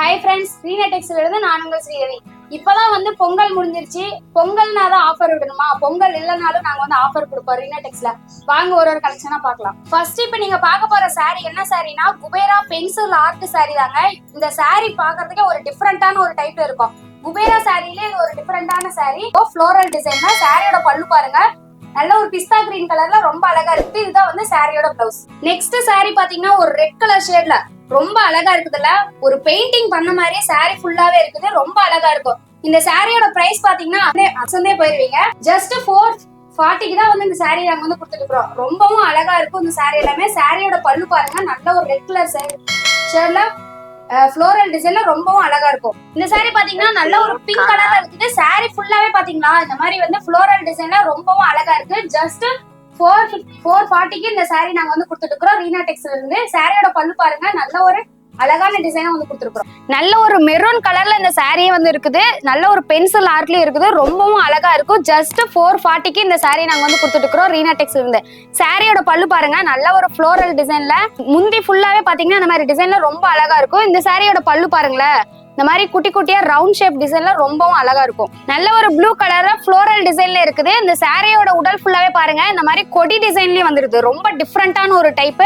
Hi friends, ரீனடெக்ஸ்ல இருந்து நான் உங்கள் ஸ்ரீதேவி. இப்பதான் வந்து பொங்கல் முடிஞ்சிருச்சு. பொங்கல்னா தான் ஆஃபர் விடணுமா? பொங்கல் இல்லைனாலும் நாங்க வந்து ஆஃபர் கொடுப்போம் ரீனடெக்ஸ்ல. வாங்க ஒரு ஒரு கலெக்ஷனா பார்க்கலாம். ஃபர்ஸ்ட் இப்ப நீங்க பார்க்க போற saree என்ன சாரினா குபேரா பென்சில் ஆர்ட் saree தாங்க. இந்த saree பார்க்கிறதுக்கே ஒரு டிஃபரெண்டான ஒரு டைப்ல இருக்கும். குபேரா சாரியிலே இது ஒரு டிஃபரெண்டான saree. ஃப்ளோரல் டிசைன் தான். சாரியோட பல்லு பாருங்க, நல்ல ஒரு பிஸ்தா கிரீன் கலர்ல ரொம்ப அழகா இருக்கு. இதுதான் வந்து சாரியோட பிளவுஸ். நெக்ஸ்ட் saree பாத்தீங்கன்னா ஒரு ரெட் கலர் ஷேட்ல ரொம்ப அழகா இருக்குதுல்ல. ஒரு பெயிண்டிங் பண்ண மாதிரியே saree ஃபுல்லாவே இருக்குது. ரொம்ப அழகா இருக்கும். இந்த சாரியோட பிரைஸ் பாத்தீங்கன்னா அசந்தே போயிருவீங்க. ஜஸ்ட் 440 தான் வந்து இந்த saree நாங்க வந்து கொடுத்துட்டு இருக்கோம். ரொம்பவும் அழகா இருக்கும் இந்த saree எல்லாமே. சாரியோட பல்லு பாருங்க, நல்ல ஒரு ரெட் கலர் ஷேட்ல ஃப்ளோரல் டிசைன்ல ரொம்பவும் அழகா இருக்கும். இந்த saree பாத்தீங்கன்னா நல்ல ஒரு பிங்க் கலர்ல இருக்குது. saree ஃபுல்லாவே பாத்தீங்கன்னா இந்த மாதிரி வந்து ஃப்ளோரல் டிசைன்ல ரொம்பவும் அழகா இருக்கு. ஜஸ்ட் 440க்கு இந்த saree நாங்க வந்து கொடுத்துட்டு இருக்கோம் ரீனாடெக்ஸ்ல இருந்து. சாரியோட பல்லு பாருங்க, நல்ல ஒரு அழகான டிசைனா வந்து கொடுத்துருக்கோம். நல்ல ஒரு மெரூன் கலர்ல இந்த சாரியே வந்து இருக்குது. நல்ல ஒரு பென்சில் ஆர்ட்லயும் இருக்குது. ரொம்பவும் அழகா இருக்கும். ஜஸ்ட் 440க்கு இந்த saree நாங்க வந்து கொடுத்துட்டு இருக்கோம் ரீனாடெக்ஸ்ல இருந்து. சாரியோட பல்லு பாருங்க, நல்ல ஒரு ஃப்ளோரல் டிசைன்ல முந்தி ஃபுல்லாவே பாத்தீங்கன்னா இந்த மாதிரி டிசைன்ல ரொம்ப அழகா இருக்கும். இந்த சாரியோட பல்லு பாருங்களேன், இந்த மாதிரி குட்டி குட்டியா ரவுண்ட் ஷேப் டிசைன்ல ரொம்பவும் அழகா இருக்கும். நல்ல ஒரு ப்ளூ கலர்ல ஃப்ளோரல் டிசைன்ல இருக்குது. இந்த சாரியோட உடல் ஃபுல்லாவே பாருங்க, இந்த மாதிரி கொடி டிசைன்லயே வந்துருது. ரொம்ப டிஃப்ரெண்டான ஒரு டைப்.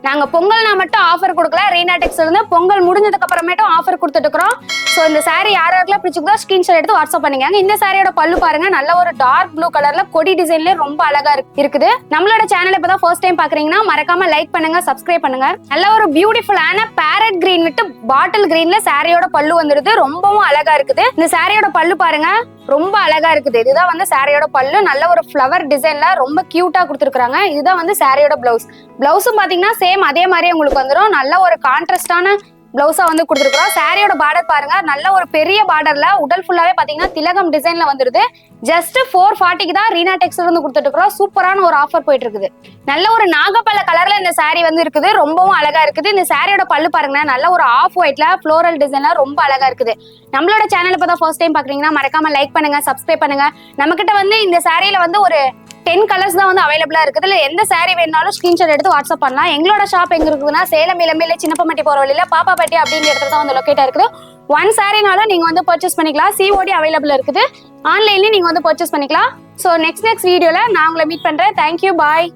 நாங்க பொங்கல்னா மட்டும் ஆஃபர் கொடுக்கல, ரீனாடெக்ஸ்ல இருந்து பொங்கல் முடிஞ்சதுக்கு அப்புறமேட்டும் ஆஃபர் கொடுத்துட்டு இருக்கோம். ஸோ இந்த saree யாரெல்லாம் பிடிச்சிருக்கோ ஸ்கிரீன்ஷாட் எடுத்து வாட்ஸ்அப் பண்ணிக்கங்க. இந்த சாரியோட பல்லு பாருங்க, நல்ல ஒரு டார்க் ப்ளூ கலர்ல கொடி டிசைன்ல ரொம்ப அழகா இருக்குது. நம்மளோட சேனல் இப்பதான் ஃபர்ஸ்ட் டைம் பாக்குறீங்கன்னா மறக்காம லைக் பண்ணுங்க, சப்ஸ்கிரைப் பண்ணுங்க. நல்ல ஒரு பியூட்டிஃபுல்லான பேரட் கிரீன் விட்டு பாட்டில் கிரீன்ல சாரியோட பல்லு வந்துருது. ரொம்பவும் அழகா இருக்குது. இந்த சாரியோட பல்லு பாருங்க, ரொம்ப அழகா இருக்குது. இதுதான் வந்து சாரியோட பல்லு. நல்ல ஒரு ஃப்ளவர் டிசைன்ல ரொம்ப கியூட்டா கொடுத்துருக்காங்க. இதுதான் வந்து சாரியோட பிளவுஸ். பிளவுஸும் பாத்தீங்கன்னா சேம் அதே மாதிரி உங்களுக்கு வந்துடும். நல்ல ஒரு கான்ட்ராஸ்டான பிளவுஸா வந்து கொடுத்துருக்கோம். சாரியோட பார்டர் பாருங்க, நல்ல ஒரு பெரிய பார்டர்ல உடல் ஃபுல்லாவே பாத்தீங்கன்னா திலகம் டிசைன்ல வந்துருது. ஜஸ்ட் 440க்கு தான் ரீனாடெக்ஸ்ல இருந்து கொடுத்துட்டு இருக்கோம். சூப்பரான ஒரு ஆஃபர் போயிட்டு இருக்குது. நல்ல ஒரு நாகப்பழ கலர்ல இந்த saree வந்து இருக்குது. ரொம்பவும் அழகா இருக்குது. இந்த சாரியோட பல்லு பாருங்க, நல்ல ஒரு ஆஃப் ஒயிட்ல ஃப்ளோரல் டிசைன்ல ரொம்ப அழகா இருக்குது. நம்மளோட சேனல் இப்பதான் ஃபர்ஸ்ட் டைம் பாக்குறீங்கன்னா மறக்காம லைக் பண்ணுங்க, சப்ஸ்கிரைப் பண்ணுங்க. நம்ம கிட்ட வந்து இந்த சாரியில வந்து ஒரு 10 கலர்ஸ் தான் வந்து அவைலபிளா இருக்குது. இல்ல எந்த saree வேணாலும் ஸ்கிரீன்ஷாட் எடுத்து வாட்ஸ்அப் பண்ணலாம். எங்களோட ஷாப் எங்க இருக்குதுன்னா சேலம் இளம்பிள்ளை சின்னப்பம்பட்டி போற வழியில பாப்பாப்பட்டி அப்படிங்கிற இடத்துல தான் வந்து லொக்கேட்டா இருக்குது. 1 சாரினாலும் நீங்க வந்து பர்ச்சேஸ் பண்ணிக்கலாம். COD அவைலபிள் இருக்குது. ஆன்லைன்லயும் நீங்க வந்து பர்ச்சேஸ் பண்ணிக்கலாம். ஸோ நெக்ஸ்ட் வீடியோல நான் உங்களை மீட் பண்றேன். தேங்க்யூ, பாய்.